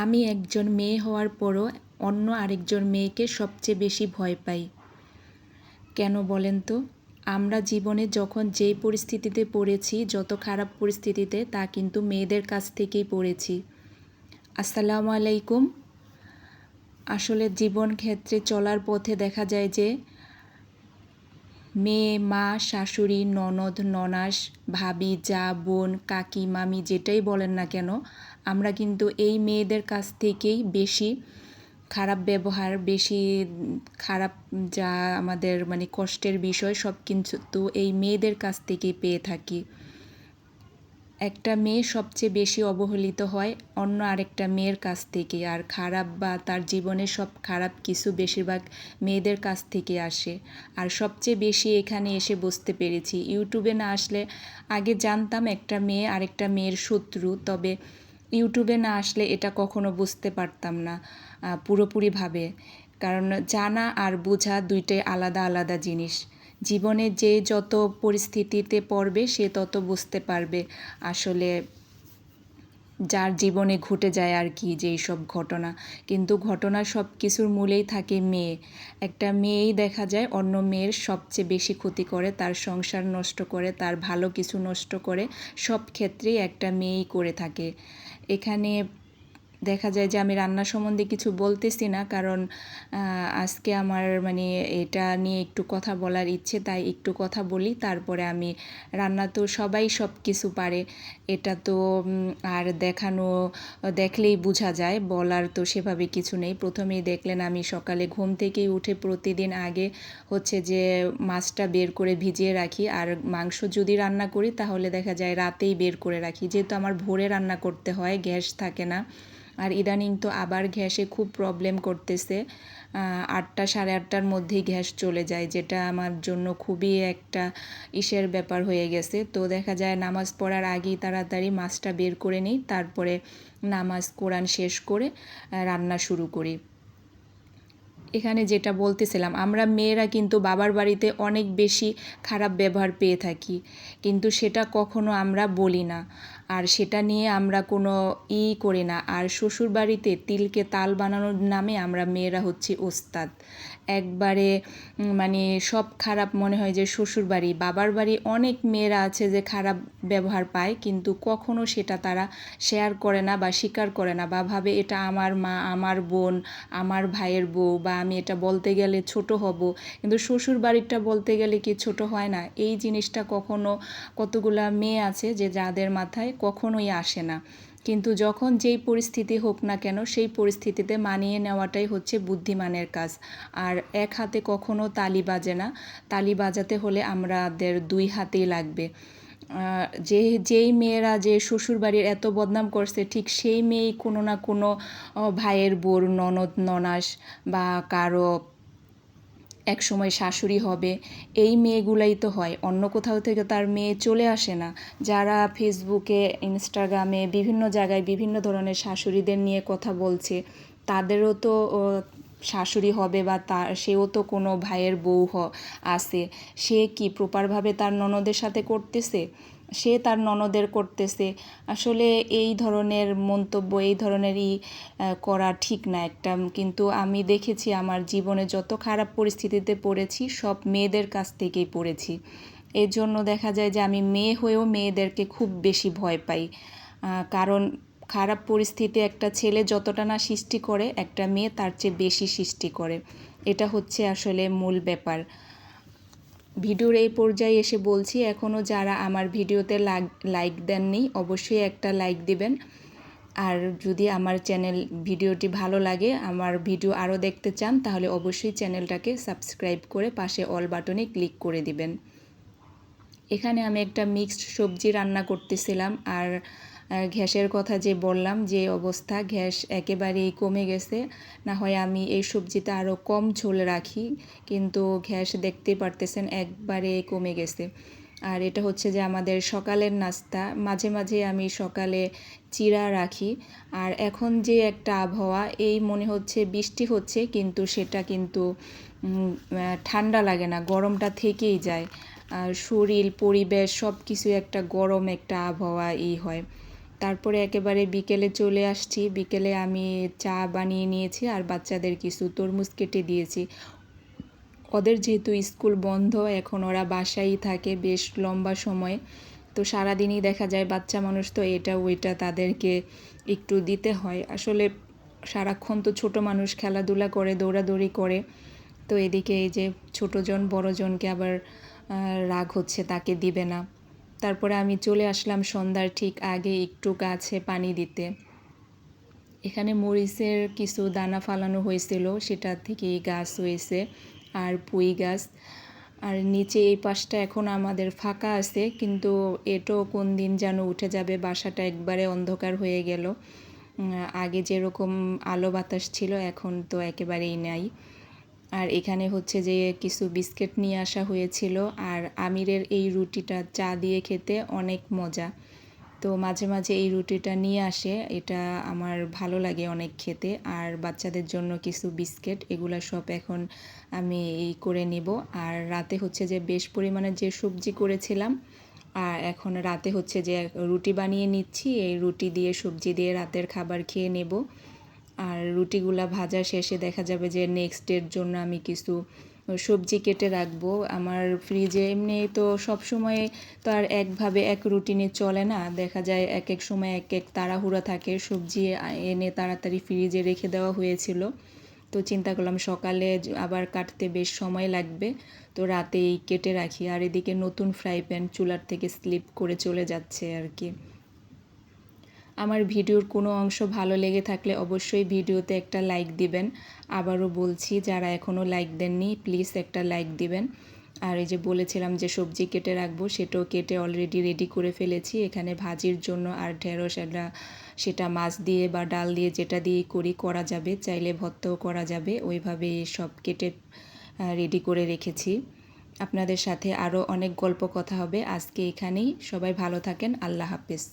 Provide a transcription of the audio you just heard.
আমি একজন মেয়ে হওয়ার পরও অন্য আরেকজন মেয়েকে সবচেয়ে বেশি ভয় পাই। কেন বলেন তো? আমরা জীবনে যখন যেই পরিস্থিতিতে পড়েছি, যত খারাপ পরিস্থিতিতে, তা কিন্তু মেয়েদের কাছ থেকেই পড়েছি। আসসালামু আলাইকুম। আসলে জীবন ক্ষেত্রে চলার পথে দেখা যায় যে মেয়ে, মা, শাশুড়ি, ননদ, ননাস, ভাবি, যা, বোন, কাকি, মামি যেটাই বলেন না কেন, আমরা কিন্তু এই মেয়েদের কাছ থেকেই বেশি খারাপ ব্যবহার, বেশি খারাপ যা আমাদের কষ্টের বিষয় সব কিন্তু এই মেয়েদের কাছ থেকেই পেয়ে থাকি। একটা মেয়ে সবচেয়ে বেশি অবহেলিত হয় অন্য আরেকটা মেয়ের কাছ থেকে, আর খারাপ বা তার জীবনে সব খারাপ কিছু বেশিরভাগ মেয়েদের কাছ থেকে আসে। আর সবচেয়ে বেশি এখানে এসে বুঝতে পেরেছি, ইউটিউবে না আসলে আগে জানতাম একটা মেয়ে আরেকটা মেয়ের শত্রু, তবে ইউটিউবে না আসলে এটা কখনো বুঝতে পারতাম না পুরোপুরিভাবে। কারণ জানা আর বোঝা দুইটাই আলাদা আলাদা জিনিস। জীবনে যে যত পরিস্থিতিতে পড়বে সে তত বুঝতে পারবে আসলে যার জীবনে ঘটে যায় আর কি, যেই সব ঘটনা। কিন্তু ঘটনার সব কিছুর মূলেই থাকে মেয়ে। একটা মেয়েই দেখা যায় অন্য মেয়ের সবচেয়ে বেশি ক্ষতি করে, তার সংসার নষ্ট করে, তার ভালো কিছু নষ্ট করে, সব ক্ষেত্রেই একটা মেয়েই করে থাকে। এখানে দেখা যায় যে আমি রান্না সম্বন্ধে কিছু বলতেছি না, কারণ আজকে আমার এটা নিয়ে একটু কথা বলার ইচ্ছে, তাই একটু কথা বলি, তারপরে আমি রান্না তো সবাই সব কিছু পারে, এটা তো আর দেখলেই বোঝা যায়, বলার তো সেভাবে কিছু নেই। প্রথমেই দেখলেন আমি সকালে ঘুম থেকেই উঠে প্রতিদিন আগে হচ্ছে যে মাছটা বের করে ভিজিয়ে রাখি, আর মাংস যদি রান্না করি তাহলে দেখা যায় রাতেই বের করে রাখি, যেহেতু আমার ভোরে রান্না করতে হয়, গ্যাস থাকে না। আর ইদানিং তো আবার গ্যাসে খুব প্রবলেম করতেছে, 8টা সাড়ে 8টার মধ্যেই গ্যাস চলে যায়, যেটা আমার জন্য খুবই একটা ইসের ব্যাপার হয়ে গেছে। তো দেখা যায় নামাজ পড়ার আগেই তাড়াতাড়ি মাছটা বের করে নিই, তারপরে নামাজ কোরআন শেষ করে রান্না শুরু করি। এখানে যেটা বলতেছিলাম, আমরা মেয়েরা কিন্তু বাবার বাড়িতে অনেক বেশি খারাপ ব্যবহার পেয়ে থাকি, কিন্তু সেটা কখনো আমরা বলি না, আর সেটা নিয়ে আমরা কোনো করি না। আর শ্বশুর বাড়িতে তিলকে তাল বানানোর নামে আমরা মেয়েরা হচ্ছি ওস্তাদ। একবারে সব খারাপ মনে হয় যে শ্বশুর বাড়ি। বাবার বাড়ি অনেক মেয়েরা আছে যে খারাপ ব্যবহার পায়, কিন্তু কখনো সেটা তারা শেয়ার করে না বা স্বীকার করে না, বা ভাবে এটা আমার মা, আমার বোন, আমার ভাইয়ের বউ, বা আমি এটা বলতে গেলে ছোট হব। কিন্তু শ্বশুর বাড়িটা বলতে গেলে কি ছোট হয় না? এই জিনিসটা কতগুলা মেয়ে আছে যে যাদের মাথায় কখনোই আসে না। কিন্তু যখন যেই পরিস্থিতি হোক না কেন, সেই পরিস্থিতিতে মানিয়ে নেওয়াটাই হচ্ছে বুদ্ধিমানের কাজ। আর এক হাতে কখনো তালি বাজে না, তালি বাজাতে হলে আমাদের 2 হাতেই লাগবে। যেই মেয়েরা যে শ্বশুরবাড়ির এত বদনাম করছে, ঠিক সেই মেয়েই কোনো না কোনো ভাইয়ের বোর, ননদ, ননাস বা কারো একসময় শাশুড়ি হবে। এই মেয়েগুলাই তো হয়, অন্য কোথাও থেকে তার মেয়ে চলে আসে না। যারা ফেসবুকে, ইনস্টাগ্রামে বিভিন্ন জায়গায় বিভিন্ন ধরনের শাশুড়িদের নিয়ে কথা বলছে, তাদেরও তো শাশুড়ি হবে, বা সেও তো কোনো ভাইয়ের বউ আছে। সে কি প্রপারভাবে তার ননদের সাথে করতেছে? সে তার ননদের করতেছে। আসলে এই ধরনের মন্তব্য, এই ধরনেরই করা ঠিক না একটা। কিন্তু আমি দেখেছি আমার জীবনে যত খারাপ পরিস্থিতিতে পড়েছি সব মেয়েদের কাছ থেকেই পড়েছি। এর জন্য দেখা যায় যে আমি মেয়ে হয়েও মেয়েদেরকে খুব বেশি ভয় পাই। কারণ খারাপ পরিস্থিতি একটা ছেলে যতটা না সৃষ্টি করে, একটা মেয়ে তার চেয়ে বেশি সৃষ্টি করে। এটা হচ্ছে আসলে মূল ব্যাপার। ভিডিওর এই পর্যায়ে এসে বলছি, এখনও যারা আমার ভিডিওতে লাইক দেননি অবশ্যই একটা লাইক দিবেন। আর যদি আমার ভিডিওটি ভালো লাগে, আমার ভিডিও আরও দেখতে চান, তাহলে অবশ্যই চ্যানেলটাকে সাবস্ক্রাইব করে পাশে অল বাটনে ক্লিক করে দিবেন। এখানে আমি একটা মিক্সড সবজি রান্না করতেছিলাম, আর গ্যাসের কথা যে বললাম, যে অবস্থা, গ্যাস একেবারেই কমে গেছে। না হয় আমি এই সবজিটা আরও কম ঝোল রাখি, কিন্তু গ্যাস দেখতেই পারতেছেন একবারে কমে গেছে। আর এটা হচ্ছে যে আমাদের সকালের নাস্তা। মাঝে মাঝে আমি সকালে চিড়া রাখি। আর এখন যে একটা আবহাওয়া, এই মনে হচ্ছে বৃষ্টি হচ্ছে, কিন্তু সেটা কিন্তু ঠান্ডা লাগে না, গরমটা থেকেই যায়। আর শরীর, পরিবেশ সব কিছু একটা গরম একটা আবহাওয়া হয়। তারপরে একেবারে বিকেলে চলে আসছি। বিকেলে আমি চা বানিয়ে নিয়েছি আর বাচ্চাদের কিছু তরমুজ কেটে দিয়েছি। ওদের যেহেতু স্কুল বন্ধ, এখন ওরা বাসায়ই থাকে বেশ লম্বা সময়, তো সারাদিনই দেখা যায় বাচ্চা মানুষ তো এটা ওইটা তাদেরকে একটু দিতে হয়। আসলে সারাক্ষণ তো ছোট মানুষ খেলাধুলা করে, দৌড়াদৌড়ি করে, তো এদিকে এই যে ছোটজন বড়জনকে আবার রাগ হচ্ছে তাকে দিবে না। তারপরে আমি চলে আসলাম সন্ধ্যার ঠিক আগে একটু গাছে পানি দিতে। এখানে মরিচের কিছু দানা ফালানো হয়েছিল, সেটা থেকেই গাছ হয়েছে, আর পুঁই গাছ। আর নিচে এই পাশটা এখন আমাদের ফাঁকা আছে, কিন্তু এটাও কোন দিন যেন উঠে যাবে। বাসাটা একবারে অন্ধকার হয়ে গেল। আগে যেরকম আলো বাতাস ছিল এখন তো একেবারেই নাই। আর এখানে হচ্ছে যে কিছু বিস্কিট নিয়ে আসা হয়েছিল, আর আমিরের এই রুটিটা চা দিয়ে খেতে অনেক মজা। তো মাঝে মাঝে এই রুটিটা নিয়ে আসে, এটা আমার ভালো লাগে অনেক খেতে। আর বাচ্চাদের জন্য কিছু বিস্কিট, এগুলা সব এখন আমি এই করে নিব। আর রাতে হচ্ছে যে বেশ পরিমাণে যে সবজি করেছিলাম, আর এখন রাতে হচ্ছে যে রুটি বানিয়ে নিচ্ছি। এই রুটি দিয়ে সবজি দিয়ে রাতের খাবার খেয়ে নেব। আর রুটিগুলা ভাজা শেষে দেখা যাবে যে নেক্সট ডের জন্য আমি কিছু সবজি কেটে রাখবো। আমার ফ্রিজে এমনি তো সব সময় তো আর একভাবে এক রুটিনে চলে না, দেখা যায় এক এক সময় এক এক তাড়াহুড়া থাকে। সবজি এনে তাড়াতাড়ি ফ্রিজে রেখে দেওয়া হয়েছিল, তো চিন্তা করলাম সকালে আবার কাটতে বেশ সময় লাগবে, তো রাতেই কেটে রাখি। আর এদিকে নতুন ফ্রাই প্যান চুলার থেকে স্লিপ করে চলে যাচ্ছে আর কি। আমার ভিডিওর কোনো অংশ ভালো লেগে থাকলে অবশ্যই ভিডিওতে একটা লাইক দিবেন। আবারও বলছি, যারা এখনও লাইক দেননি প্লিজ একটা লাইক দিবেন। আর এই যে বলেছিলাম যে সবজি কেটে রাখবো, সেটাও কেটে অলরেডি রেডি করে ফেলেছি এখানে ভাজির জন্য। আর ঢেঁড়স সেটা মাছ দিয়ে বা ডাল দিয়ে যেটা দিয়ে করা যাবে, চাইলে ভর্তাও করা যাবে, ওইভাবে সব কেটে রেডি করে রেখেছি। আপনাদের সাথে আরও অনেক গল্প কথা হবে আজকে এখানেই। সবাই ভালো থাকেন, আল্লাহ হাফেজ।